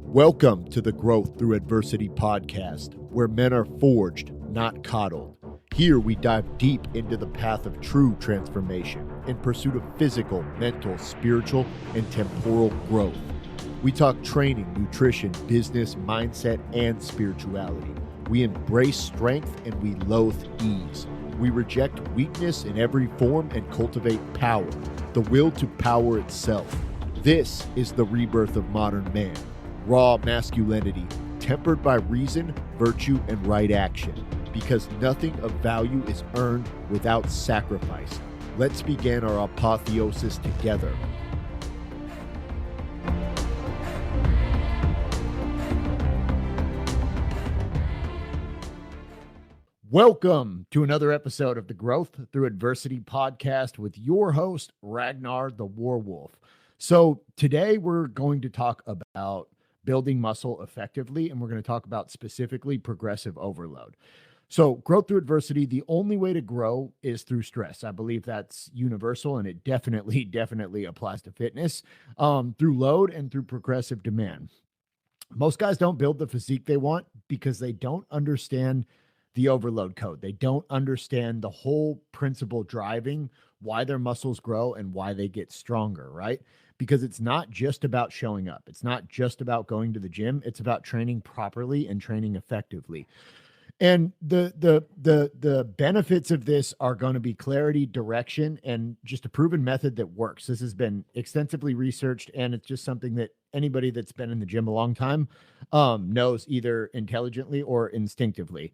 Welcome to the Growth Through Adversity podcast, where men are forged, not coddled. Here we dive deep into the path of true transformation in pursuit of physical, mental, spiritual, and temporal growth. We talk training, nutrition, business, mindset, and spirituality. We embrace strength and we loathe ease. We reject weakness in every form and cultivate power, the will to power itself. This is the rebirth of modern man. Raw masculinity, tempered by reason, virtue, and right action, because nothing of value is earned without sacrifice. Let's begin our apotheosis together. Welcome to another episode of the Growth Through Adversity podcast with your host, Ragnar the Warwolf. So today we're going to talk about building muscle effectively, and we're going to talk about specifically progressive overload. So growth through adversity, the only way to grow is through stress. I believe that's universal, and it definitely applies to fitness, through load and through progressive demand. Most guys don't build the physique they want because they don't understand the overload code. They don't understand the whole principle driving why their muscles grow and why they get stronger, right? Because it's not just about showing up. It's not just about going to the gym. It's about training properly and training effectively. And the benefits of this are going to be clarity, direction, and just a proven method that works. This has been extensively researched, and it's just something that anybody that's been in the gym a long time knows either intelligently or instinctively.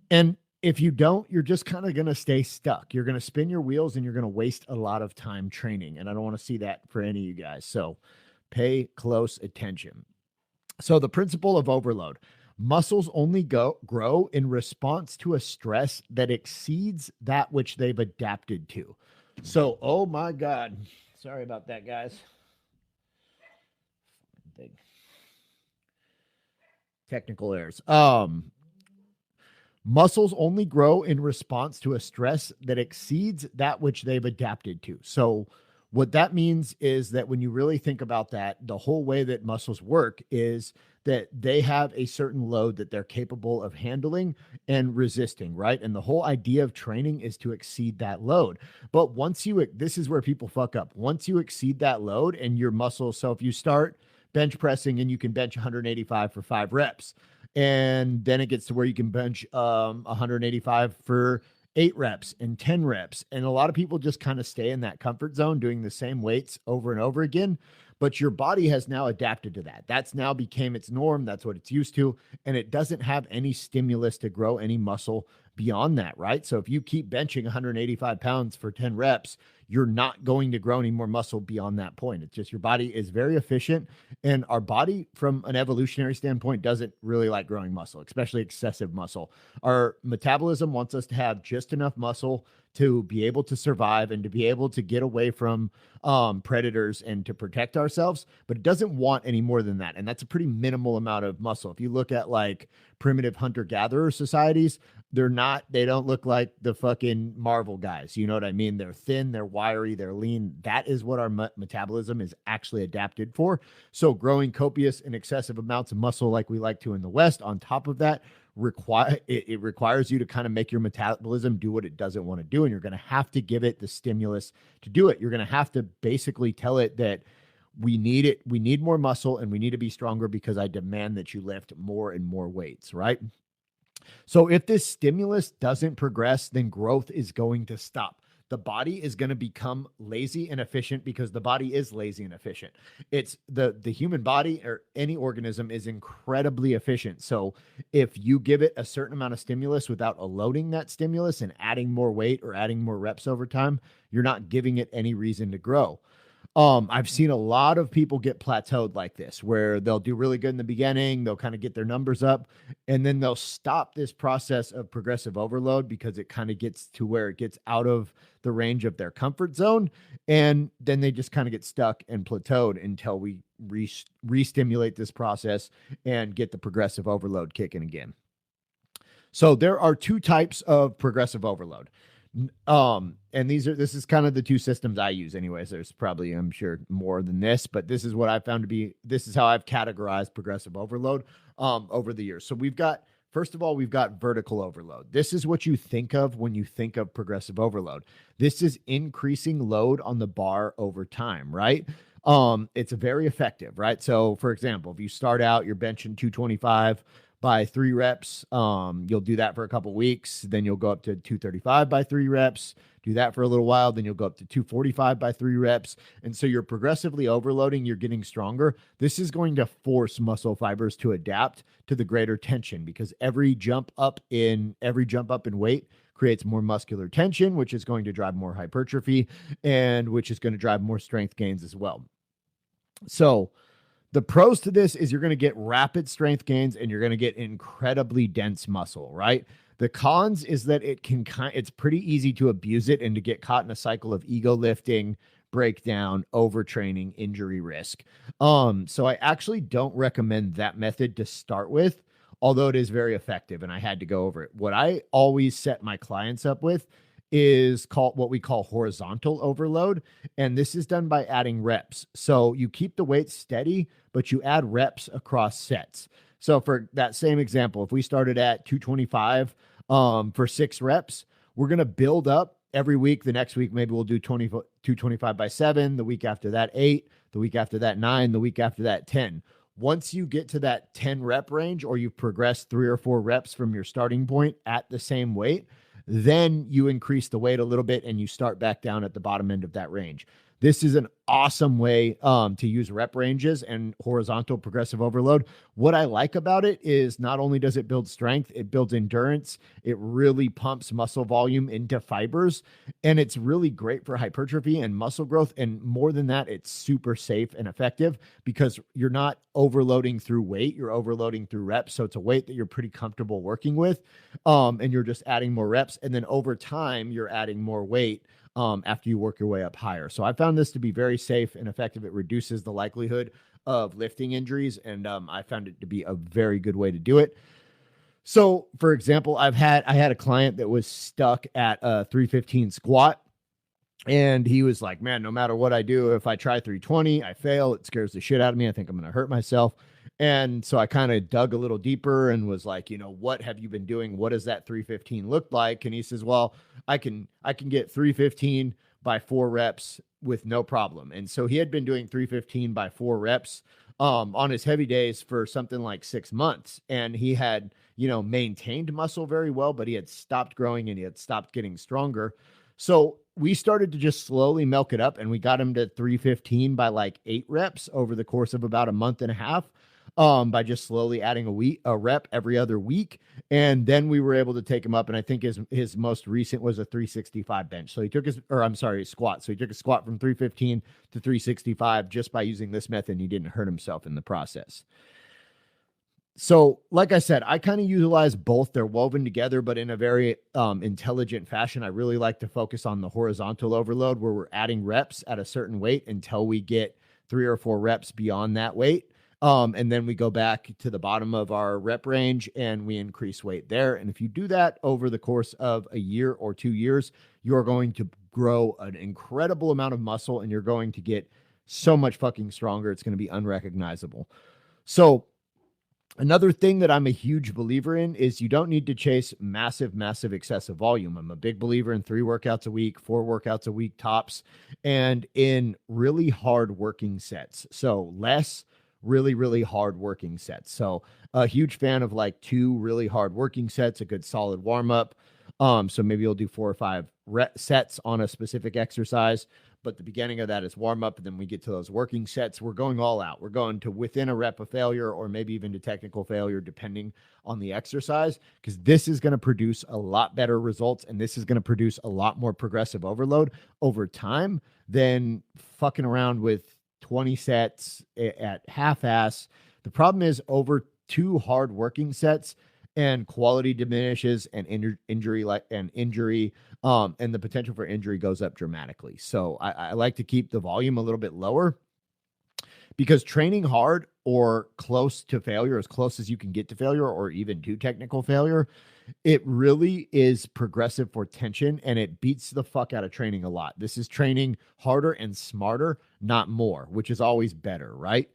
And if you don't, you're just kind of going to stay stuck. You're going to spin your wheels and you're going to waste a lot of time training. And I don't want to see that for any of you guys. So pay close attention. So the principle of overload: muscles only grow in response to a stress that exceeds that which they've adapted to. So, oh my God. Sorry about that, guys. Big technical errors. Muscles only grow in response to a stress that exceeds that which they've adapted to. So what that means is that when you really think about that, the whole way that muscles work is that they have a certain load that they're capable of handling and resisting, right? And the whole idea of training is to exceed that load. But this is where people fuck up. Once you exceed that load and your muscles, so if you start bench pressing and you can bench 185 for 5 reps, and then it gets to where you can bench 185 for 8 reps and 10 reps. And a lot of people just kind of stay in that comfort zone doing the same weights over and over again. But your body has now adapted to that. That's now became its norm. That's what it's used to. And it doesn't have any stimulus to grow any muscle beyond that, right? So if you keep benching 185 pounds for 10 reps, you're not going to grow any more muscle beyond that point. It's just your body is very efficient. And our body, from an evolutionary standpoint, doesn't really like growing muscle, especially excessive muscle. Our metabolism wants us to have just enough muscle to be able to survive and to be able to get away from predators and to protect ourselves, but it doesn't want any more than that. And that's a pretty minimal amount of muscle. If you look at like primitive hunter-gatherer societies, they don't look like the fucking Marvel guys. You know what I mean? They're thin, they're wiry, they're lean. That is what our metabolism is actually adapted for. So growing copious and excessive amounts of muscle like we like to in the West, on top of that, it requires you to kind of make your metabolism do what it doesn't want to do. And you're going to have to give it the stimulus to do it. You're going to have to basically tell it that we need it. We need more muscle and we need to be stronger because I demand that you lift more and more weights, right? So if this stimulus doesn't progress, then growth is going to stop. The body is going to become lazy and efficient because the body is lazy and efficient. It's the human body, or any organism, is incredibly efficient. So if you give it a certain amount of stimulus without loading that stimulus and adding more weight or adding more reps over time, you're not giving it any reason to grow. I've seen a lot of people get plateaued like this, where they'll do really good in the beginning, they'll kind of get their numbers up, and then they'll stop this process of progressive overload because it kind of gets to where it gets out of the range of their comfort zone. And then they just kind of get stuck and plateaued until we re-stimulate this process and get the progressive overload kicking again. So there are 2 types of progressive overload. And this is kind of the two systems I use anyways. There's probably, I'm sure, more than this, but this is what I found to be, this is how I've categorized progressive overload over the years. So first of all, we've got vertical overload. This is what you think of when you think of progressive overload. This is increasing load on the bar over time, right? It's very effective, right? So for example, if you start out, you're benching 225 by 3 reps. You'll do that for a couple weeks. Then you'll go up to 235 by 3 reps. Do that for a little while. Then you'll go up to 245 by 3 reps. And so you're progressively overloading. You're getting stronger. This is going to force muscle fibers to adapt to the greater tension, because every jump up in weight creates more muscular tension, which is going to drive more hypertrophy, and which is going to drive more strength gains as well. So the pros to this is you're going to get rapid strength gains and you're going to get incredibly dense muscle, right? The cons is that it's pretty easy to abuse it and to get caught in a cycle of ego lifting, breakdown, overtraining, injury risk. So I actually don't recommend that method to start with, although it is very effective and I had to go over it. What I always set my clients up with is called what we call horizontal overload. And this is done by adding reps. So you keep the weight steady, but you add reps across sets. So for that same example, if we started at 225 for 6 reps, we're going to build up every week. The next week, maybe we'll do 225 by 7. The week after that, 8. The week after that, 9. The week after that, 10. Once you get to that 10 rep range, or you've progressed 3 or 4 reps from your starting point at the same weight, then you increase the weight a little bit and you start back down at the bottom end of that range. This is an awesome way to use rep ranges and horizontal progressive overload. What I like about it is not only does it build strength, it builds endurance. It really pumps muscle volume into fibers, and it's really great for hypertrophy and muscle growth. And more than that, it's super safe and effective because you're not overloading through weight, you're overloading through reps. So it's a weight that you're pretty comfortable working with, and you're just adding more reps. And then over time, you're adding more weight after you work your way up higher. So I found this to be very safe and effective. It reduces the likelihood of lifting injuries, and I found it to be a very good way to do it. So for example, I had a client that was stuck at a 315 squat, and he was like, man, no matter what I do, if I try 320, I fail. It scares the shit out of me. I think I'm going to hurt myself. And so I kind of dug a little deeper and was like, what have you been doing? What does that 315 look like? And he says, well, I can get 315 by 4 reps with no problem. And so he had been doing 315 by 4 reps on his heavy days for something like 6 months. And he had, maintained muscle very well, but he had stopped growing and he had stopped getting stronger. So we started to just slowly milk it up, and we got him to 315 by like 8 reps over the course of about a month and a half. By just slowly adding a rep every other week. And then we were able to take him up. And I think his most recent was a 365 bench. So he took squat. So he took a squat from 315 to 365 just by using this method. And he didn't hurt himself in the process. So like I said, I kind of utilize both. They're woven together, but in a very intelligent fashion. I really like to focus on the horizontal overload, where we're adding reps at a certain weight until we get 3 or 4 reps beyond that weight. And then we go back to the bottom of our rep range and we increase weight there. And if you do that over the course of a year or 2 years, you're going to grow an incredible amount of muscle and you're going to get so much fucking stronger. It's going to be unrecognizable. So another thing that I'm a huge believer in is you don't need to chase massive excessive volume. I'm a big believer in 3 workouts a week, 4 workouts a week tops, and in really hard working sets. So less really hard working sets. So a huge fan of like 2 really hard working sets, a good solid warm up. So maybe you'll do 4 or 5 sets on a specific exercise, but the beginning of that is warm up. And then we get to those working sets. We're going all out. We're going to within a rep of failure, or maybe even to technical failure, depending on the exercise, because this is going to produce a lot better results. And this is going to produce a lot more progressive overload over time than fucking around with 20 sets at half-ass. The problem is over 2 hard working sets and quality diminishes and injury and the potential for injury goes up dramatically. So I like to keep the volume a little bit lower, because training hard or close to failure, as close as you can get to failure or even to technical failure, it really is progressive for tension, and it beats the fuck out of training a lot. This is training harder and smarter, not more, which is always better, right?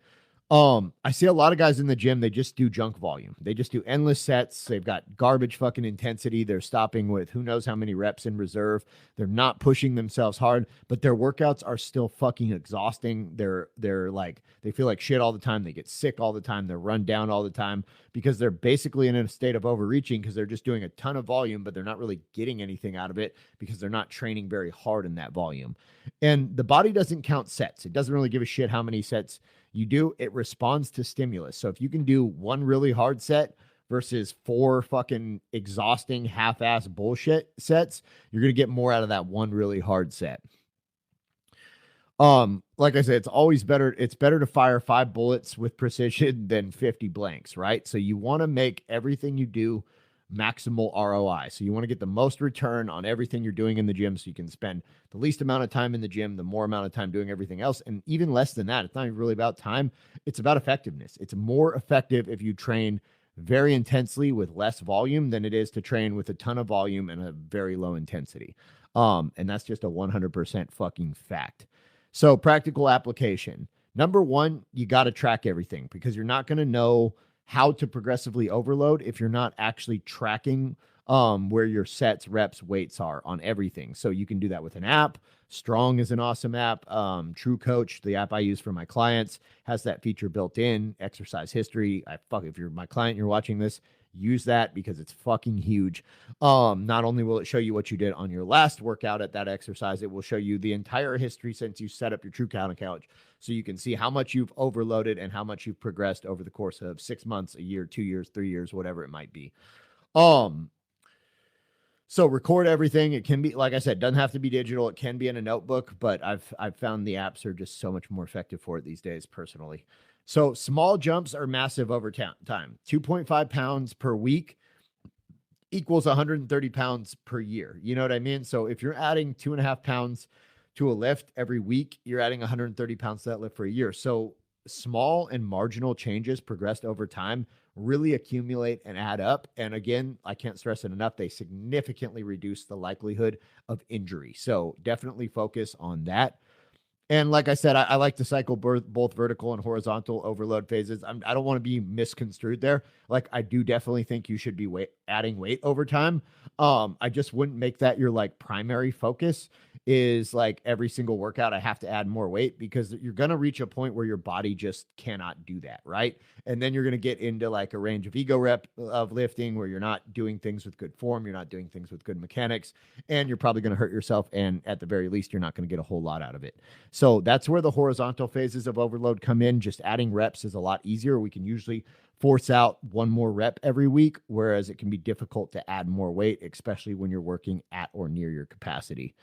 I see a lot of guys in the gym, they just do junk volume. They just do endless sets. They've got garbage fucking intensity. They're stopping with who knows how many reps in reserve. They're not pushing themselves hard, but their workouts are still fucking exhausting. They're like, they feel like shit all the time. They get sick all the time. They're run down all the time because they're basically in a state of overreaching because they're just doing a ton of volume, but they're not really getting anything out of it because they're not training very hard in that volume. And the body doesn't count sets. It doesn't really give a shit how many sets you do. It responds to stimulus. So if you can do one really hard set versus 4 fucking exhausting half-ass bullshit sets, you're going to get more out of that one really hard set. Like I said, it's always better. It's better to fire 5 bullets with precision than 50 blanks, right? So you want to make everything you do maximal ROI. So you want to get the most return on everything you're doing in the gym so you can spend the least amount of time in the gym, the more amount of time doing everything else. And even less than that, it's not even really about time. It's about effectiveness. It's more effective if you train very intensely with less volume than it is to train with a ton of volume and a very low intensity. And that's just a 100% fucking fact. So practical application. Number one, you got to track everything because you're not going to know how to progressively overload if you're not actually tracking where your sets, reps, weights are on everything. So you can do that with an app. Strong is an awesome app. True Coach, the app I use for my clients, has that feature built in. Exercise history. If you're my client, you're watching this, use that because it's fucking huge. Not only will it show you what you did on your last workout at that exercise, it will show you the entire history since you set up your True Count account. So you can see how much you've overloaded and how much you've progressed over the course of 6 months, a year, 2 years, 3 years, whatever it might be. So record everything. It can be, like I said, doesn't have to be digital. It can be in a notebook, but I've found the apps are just so much more effective for it these days personally. So small jumps are massive over time. 2.5 pounds per week equals 130 pounds per year. You know what I mean? So if you're adding 2.5 pounds to a lift every week, you're adding 130 pounds to that lift for a year. So small and marginal changes progressed over time really accumulate and add up. And again, I can't stress it enough, they significantly reduce the likelihood of injury. So definitely focus on that. And like I said, I like to cycle both vertical and horizontal overload phases. I don't want to be misconstrued there. Like, I do definitely think you should be adding weight over time. I just wouldn't make that your like primary focus is like every single workout I have to add more weight, because you're going to reach a point where your body just cannot do that, right? And then you're going to get into like a range of ego rep of lifting where you're not doing things with good form, you're not doing things with good mechanics, and you're probably going to hurt yourself. And at the very least, you're not going to get a whole lot out of it. So that's where the horizontal phases of overload come in. Just adding reps is a lot easier. We can usually force out one more rep every week, whereas it can be difficult to add more weight, especially when you're working at or near your capacity.